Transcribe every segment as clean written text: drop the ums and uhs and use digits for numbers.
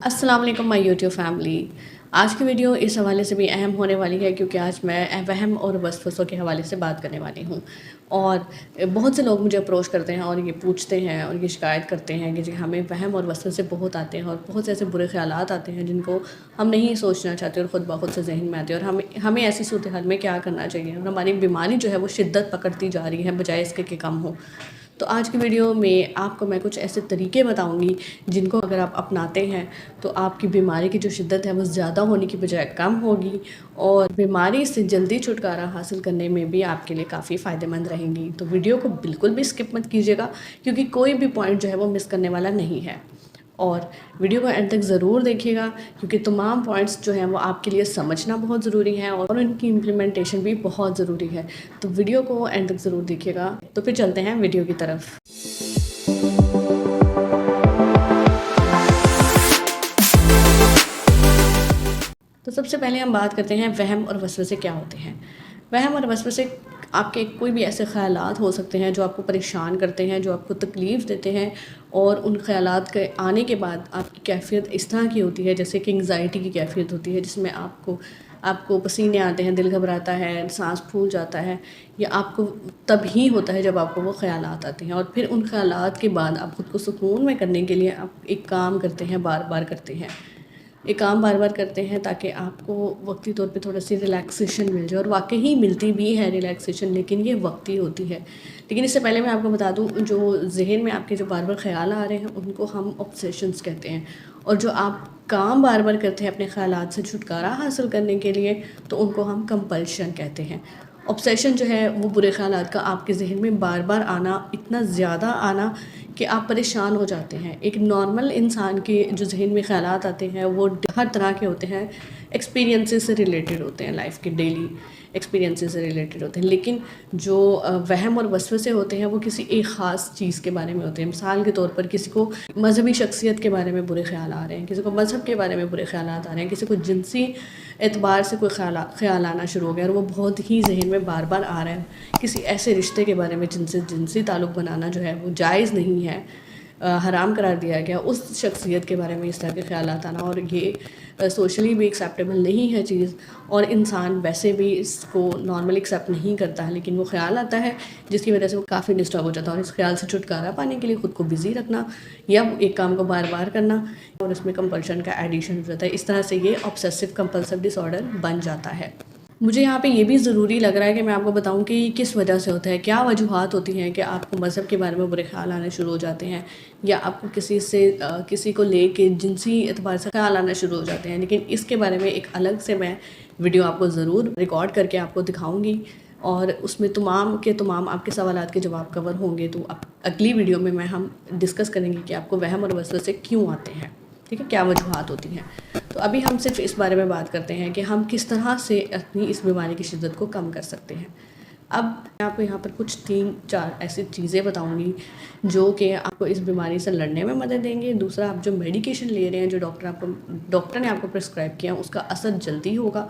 السلام علیکم مائی YouTube family. آج کی ویڈیو اس حوالے سے بھی اہم ہونے والی ہے کیونکہ آج میں وہم اور وسوسوں کے حوالے سے بات کرنے والی ہوں. اور بہت سے لوگ مجھے اپروچ کرتے ہیں اور یہ پوچھتے ہیں اور یہ شکایت کرتے ہیں کہ جی ہمیں وہم اور وسوسے بہت آتے ہیں اور بہت سے ایسے برے خیالات آتے ہیں جن کو ہم نہیں سوچنا چاہتے اور خود بخود سے ذہن میں آتے ہیں. اور ہمیں ایسی صورتحال میں کیا کرنا چاہیے. اور ہماری بیماری جو ہے وہ شدت پکڑتی جا رہی ہے بجائے اس کے کہ کم ہو. تو آج کی ویڈیو میں آپ کو میں کچھ ایسے طریقے بتاؤں گی جن کو اگر آپ اپناتے ہیں تو آپ کی بیماری کی جو شدت ہے وہ زیادہ ہونے کی بجائے کم ہوگی اور بیماری سے جلدی چھٹکارا حاصل کرنے میں بھی آپ کے لیے کافی فائدہ مند رہیں گی. تو ویڈیو کو بالکل بھی سکپ مت کیجیے گا کیونکہ کوئی بھی پوائنٹ جو ہے وہ مس کرنے والا نہیں ہے. اور ویڈیو کو اینڈ تک ضرور دیکھیے گا کیونکہ تمام پوائنٹس جو ہیں وہ آپ کے لیے سمجھنا بہت ضروری ہے اور ان کی امپلیمنٹیشن بھی بہت ضروری ہے. تو ویڈیو کو اینڈ تک ضرور دیکھیے گا. تو پھر چلتے ہیں ویڈیو کی طرف. تو سب سے پہلے ہم بات کرتے ہیں وہم اور وسوسے کیا ہوتے ہیں. وہم اور وسوسے آپ کے کوئی بھی ایسے خیالات ہو سکتے ہیں جو آپ کو پریشان کرتے ہیں, جو آپ کو تکلیف دیتے ہیں, اور ان خیالات کے آنے کے بعد آپ کی کیفیت اس طرح کی ہوتی ہے جیسے کہ انگزائٹی کی کیفیت ہوتی ہے, جس میں آپ کو پسینے آتے ہیں, دل گھبراتا ہے, سانس پھول جاتا ہے. یہ آپ کو تب ہی ہوتا ہے جب آپ کو وہ خیالات آتے ہیں. اور پھر ان خیالات کے بعد آپ خود کو سکون میں کرنے کے لیے آپ ایک کام کرتے ہیں, بار بار کرتے ہیں. ایک کام بار بار کرتے ہیں تاکہ آپ کو وقتی طور پہ تھوڑا سی ریلیکسیشن مل جائے. اور واقعی ملتی بھی ہے ریلیکسیشن, لیکن یہ وقتی ہوتی ہے. لیکن اس سے پہلے میں آپ کو بتا دوں, جو ذہن میں آپ کے جو بار بار خیال آ رہے ہیں ان کو ہم آبسیشنز کہتے ہیں. اور جو آپ کام بار بار کرتے ہیں اپنے خیالات سے چھٹکارا حاصل کرنے کے لیے تو ان کو ہم کمپلشن کہتے ہیں. آبسیشن جو ہے وہ برے خیالات کا آپ کے ذہن میں بار بار آنا, اتنا زیادہ آنا کہ آپ پریشان ہو جاتے ہیں. ایک نارمل انسان کے جو ذہن میں خیالات آتے ہیں وہ ہر طرح کے ہوتے ہیں, ایکسپیرینسز سے ریلیٹڈ ہوتے ہیں, لائف کے ڈیلی ایکسپیرینسز سے ریلیٹڈ ہوتے ہیں. لیکن جو وہم اور وسوسے ہوتے ہیں وہ کسی ایک خاص چیز کے بارے میں ہوتے ہیں. مثال کے طور پر کسی کو مذہبی شخصیت کے بارے میں برے خیال آ رہے ہیں, کسی کو مذہب کے بارے میں برے خیالات آ رہے ہیں, کسی کو جنسی اعتبار سے کوئی خیال آنا شروع ہو گیا اور وہ بہت ہی ذہن میں بار بار آ رہا ہے. کسی ایسے رشتے کے بارے میں جن سے جنسی تعلق بنانا جو ہے وہ جائز نہیں ہے, حرام قرار دیا گیا, اس شخصیت کے بارے میں اس طرح کے خیالات آنا. اور یہ سوشلی بھی ایکسیپٹیبل نہیں ہے چیز, اور انسان ویسے بھی اس کو نارملی ایکسیپٹ نہیں کرتا ہے, لیکن وہ خیال آتا ہے جس کی وجہ سے وہ کافی ڈسٹرب ہو جاتا ہے. اور اس خیال سے چھٹکارا پانے کے لیے خود کو بزی رکھنا یا ایک کام کو بار بار کرنا اور اس میں کمپلشن کا ایڈیشن ہو جاتا ہے. اس طرح سے یہ آبسیسو کمپلسو ڈس آرڈر بن جاتا ہے. مجھے یہاں پہ یہ بھی ضروری لگ رہا ہے کہ میں آپ کو بتاؤں کہ یہ کس وجہ سے ہوتا ہے, کیا وجوہات ہوتی ہیں کہ آپ کو مذہب کے بارے میں برے خیال آنے شروع ہو جاتے ہیں, یا آپ کو کسی کو لے کے جنسی اعتبار سے خیال آنا شروع ہو جاتے ہیں. لیکن اس کے بارے میں ایک الگ سے میں ویڈیو آپ کو ضرور ریکارڈ کر کے آپ کو دکھاؤں گی, اور اس میں تمام کے تمام آپ کے سوالات کے جواب کور ہوں گے. تو اگلی ویڈیو میں ہم ڈسکس کریں گے کہ آپ کو وہم اور وسوسے کیوں آتے ہیں, ٹھیک ہے, کیا وجوہات ہوتی ہیں. تو ابھی ہم صرف اس بارے میں بات کرتے ہیں کہ ہم کس طرح سے اپنی اس بیماری کی شدت کو کم کر سکتے ہیں. اب میں آپ کو یہاں پر کچھ 3-4 ایسی چیزیں بتاؤں گی جو کہ آپ کو اس بیماری سے لڑنے میں مدد دیں گے. دوسرا, آپ جو میڈیکیشن لے رہے ہیں, جو ڈاکٹر نے آپ کو پرسکرائب کیا, اس کا اثر جلدی ہوگا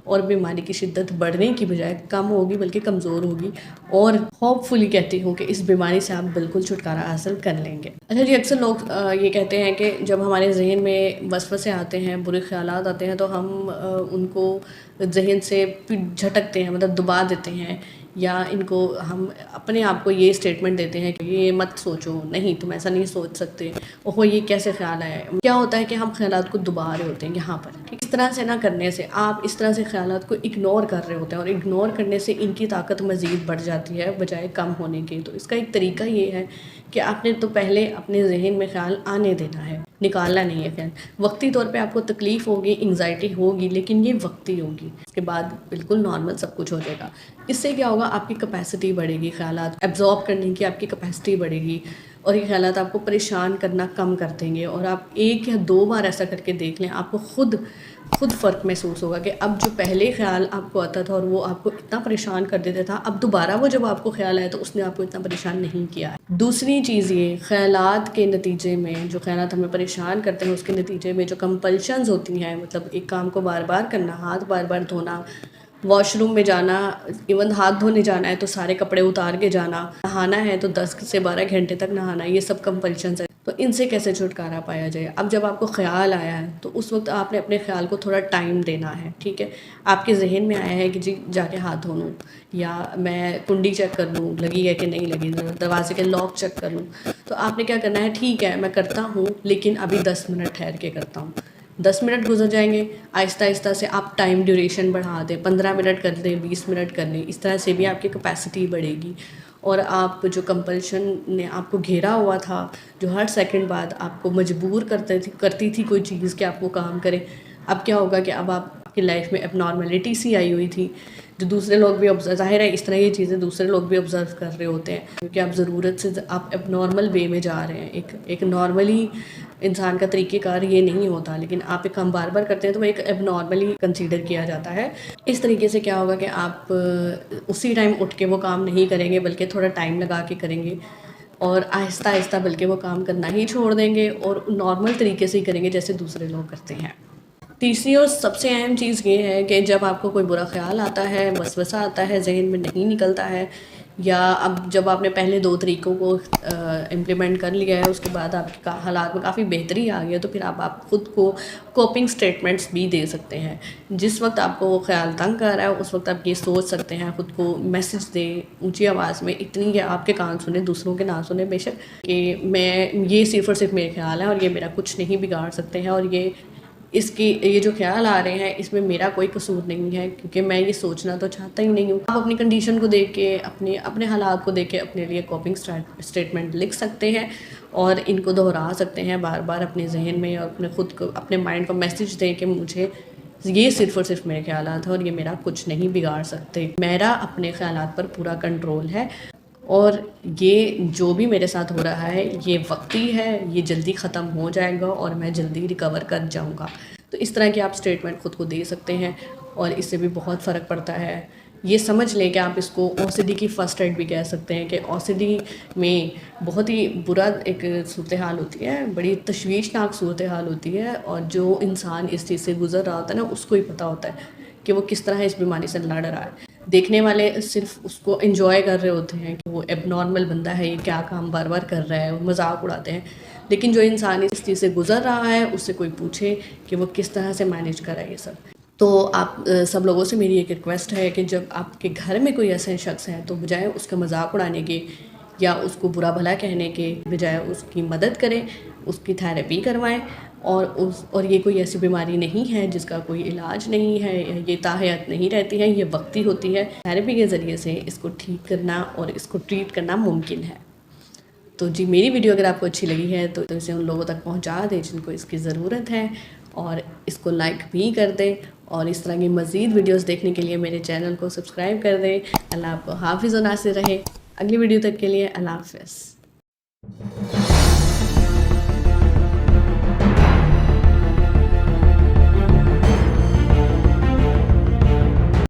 اور بیماری کی شدت بڑھنے کی بجائے کم ہوگی بلکہ کمزور ہوگی. اور ہوپ فلی کہتی ہوں کہ اس بیماری سے آپ بالکل چھٹکارا حاصل کر لیں گے. اچھا جی, اکثر لوگ یہ کہتے ہیں کہ جب ہمارے ذہن میں وسوسے آتے ہیں, برے خیالات آتے ہیں, تو ہم ان کو ذہن سے جھٹکتے ہیں, مطلب دبا دیتے ہیں, یا ان کو ہم اپنے آپ کو یہ اسٹیٹمنٹ دیتے ہیں کہ یہ مت سوچو, نہیں تم ایسا نہیں سوچ سکتے, اوہو یہ کیسے خیال آیا. کیا ہوتا ہے کہ ہم خیالات کو دبا رہے ہوتے ہیں یہاں پر. اس طرح سے نہ کرنے سے آپ اس طرح سے خیالات کو اگنور کر رہے ہوتے ہیں, اور اگنور کرنے سے ان کی طاقت مزید بڑھ جاتی ہے بجائے کم ہونے کے. تو اس کا ایک طریقہ یہ ہے کہ آپ نے تو پہلے اپنے ذہن میں خیال آنے دینا ہے, نکالنا نہیں ہے خیال. وقتی طور پہ آپ کو تکلیف ہوگی, انگزائٹی ہوگی, لیکن یہ وقتی ہوگی, اس کے بعد بالکل نارمل سب کچھ ہو جائے گا. اس سے کیا ہوگا, آپ کی کیپیسٹی بڑھے گی, خیالات ایبزارب کرنے کی آپ کی کیپیسٹی بڑھے گی, اور یہ خیالات آپ کو پریشان کرنا کم کر دیں گے. اور آپ 1 یا 2 بار ایسا کر کے دیکھ لیں, آپ کو خود فرق محسوس ہوگا کہ اب جو پہلے خیال آپ کو آتا تھا اور وہ آپ کو اتنا پریشان کر دیتا تھا, اب دوبارہ وہ جب آپ کو خیال آیا تو اس نے آپ کو اتنا پریشان نہیں کیا ہے. دوسری چیز, یہ خیالات کے نتیجے میں, جو خیالات ہمیں پریشان کرتے ہیں اس کے نتیجے میں جو کمپلشنز ہوتی ہیں, مطلب ایک کام کو بار بار کرنا, ہاتھ بار بار دھونا, واش روم میں جانا, ایون ہاتھ دھونے جانا ہے تو سارے کپڑے اتار کے جانا, نہانا ہے تو 10 سے 12 گھنٹے تک نہانا, یہ سب کمپلشنز ہے. تو ان سے کیسے چھٹکارا پایا جائے؟ اب جب آپ کو خیال آیا ہے تو اس وقت آپ نے اپنے خیال کو تھوڑا ٹائم دینا ہے، ٹھیک ہے؟ آپ کے ذہن میں آیا ہے کہ جی جا کے ہاتھ دھو لوں، یا میں کنڈی چیک کر لوں لگی ہے کہ نہیں لگی، دروازے کے لاک چیک کر لوں، تو آپ نے کیا کرنا ہے، ٹھیک ہے میں کرتا ہوں لیکن ابھی 10 منٹ ٹھہر کے کرتا ہوں۔ 10 منٹ گزر جائیں گے، آہستہ آہستہ سے آپ ٹائم ڈیوریشن بڑھا دیں، 15 منٹ کر دیں، 20 منٹ کر لیں، اس طرح سے بھی آپ کی کیپیسٹی بڑھے گی۔ اور آپ جو کمپلشن نے آپ کو گھیرا ہوا تھا، جو ہر سیکنڈ بعد آپ کو مجبور کرتی تھی کوئی چیز کہ آپ وہ کام کریں، اب کیا ہوگا کہ اب آپ کی لائف میں اب نارملٹی سی آئی ہوئی تھی، جو دوسرے لوگ بھی ظاہر ہے اس طرح یہ چیزیں دوسرے لوگ بھی آبزرو کر رہے ہوتے ہیں، کیونکہ آپ ضرورت سے آپ اب نارمل وے میں جا رہے ہیں۔ ایک نارملی انسان کا طریقہ کار یہ نہیں ہوتا، لیکن آپ ایک کام بار بار کرتے ہیں تو وہ ایک اب نارملی کنسیڈر کیا جاتا ہے۔ اس طریقے سے کیا ہوگا کہ آپ اسی ٹائم اٹھ کے وہ کام نہیں کریں گے، بلکہ تھوڑا ٹائم لگا کے کریں گے، اور آہستہ آہستہ بلکہ وہ کام کرنا ہی چھوڑ دیں گے اور نارمل طریقے سے ہی کریں گے جیسے دوسرے لوگ کرتے ہیں۔ تیسری اور سب سے اہم چیز یہ ہے کہ جب آپ کو کوئی برا خیال آتا ہے، وسوسہ آتا ہے، ذہن میں نہیں نکلتا ہے، یا اب جب آپ نے پہلے 2 طریقوں کو امپلیمنٹ کر لیا ہے، اس کے بعد آپ کے حالات میں کافی بہتری آ گئی ہے، تو پھر آپ خود کو کوپنگ سٹیٹمنٹس بھی دے سکتے ہیں۔ جس وقت آپ کو وہ خیال تنگ کر رہا ہے اس وقت آپ یہ سوچ سکتے ہیں، خود کو میسج دیں اونچی آواز میں، اتنی کہ آپ کے کان سنیں، دوسروں کے نہ سنیں بے شک، کہ میں یہ صرف اور صرف میرے خیال ہیں اور یہ میرا کچھ نہیں بگاڑ سکتے ہیں، اور یہ جو خیال آ رہے ہیں اس میں میرا کوئی قصور نہیں ہے، کیونکہ میں یہ سوچنا تو چاہتا ہی نہیں ہوں۔ آپ اپنی کنڈیشن کو دیکھ کے، اپنے حالات کو دیکھ کے اپنے لیے کوپنگ سٹیٹمنٹ لکھ سکتے ہیں، اور ان کو دہرا سکتے ہیں بار بار اپنے ذہن میں، اور اپنے خود کو، اپنے مائنڈ کو میسج دیں کہ مجھے یہ صرف اور صرف میرے خیالات ہیں اور یہ میرا کچھ نہیں بگاڑ سکتے، میرا اپنے خیالات پر پورا کنٹرول ہے، اور یہ جو بھی میرے ساتھ ہو رہا ہے یہ وقتی ہے، یہ جلدی ختم ہو جائے گا اور میں جلدی ریکور کر جاؤں گا۔ تو اس طرح کے آپ سٹیٹمنٹ خود کو دے سکتے ہیں، اور اس سے بھی بہت فرق پڑتا ہے۔ یہ سمجھ لیں کہ آپ اس کو او سی ڈی کی فرسٹ ایڈ بھی کہہ سکتے ہیں، کہ او سی ڈی میں بہت ہی برا ایک صورتحال ہوتی ہے، بڑی تشویشناک صورتحال ہوتی ہے، اور جو انسان اس چیز سے گزر رہا ہوتا ہے نا، اس کو ہی پتہ ہوتا ہے کہ وہ کس طرح اس بیماری سے لڑ رہا ہے۔ دیکھنے والے صرف اس کو انجوائے کر رہے ہوتے ہیں کہ وہ اب نارمل بندہ ہے، یہ کیا کام بار بار کر رہا ہے، وہ مذاق اڑاتے ہیں، لیکن جو انسان اس چیز سے گزر رہا ہے اس سے کوئی پوچھے کہ وہ کس طرح سے مینیج کر رہا ہے یہ سب۔ تو آپ سب لوگوں سے میری ایک ریکویسٹ ہے کہ جب آپ کے گھر میں کوئی ایسا شخص ہے تو بجائے اس کا مذاق اڑانے کے یا اس کو برا بھلا کہنے کے بجائے اس کی مدد کریں، اس کی تھیراپی کروائیں، اور یہ کوئی ایسی بیماری نہیں ہے جس کا کوئی علاج نہیں ہے، یہ تاحیات نہیں رہتی ہے، یہ وقتی ہوتی ہے۔ تھیراپی کے ذریعے سے اس کو ٹھیک کرنا اور اس کو ٹریٹ کرنا ممکن ہے۔ تو جی میری ویڈیو اگر آپ کو اچھی لگی ہے تو اسے ان لوگوں تک پہنچا دیں جن کو اس کی ضرورت ہے، اور اس کو لائک بھی کر دیں، اور اس طرح کی مزید ویڈیوز دیکھنے کے لیے میرے چینل کو سبسکرائب کر دیں۔ اللہ آپ کو حافظ و ناصر رہے۔ اگلی ویڈیو تک کے لیے اللہ حافظ۔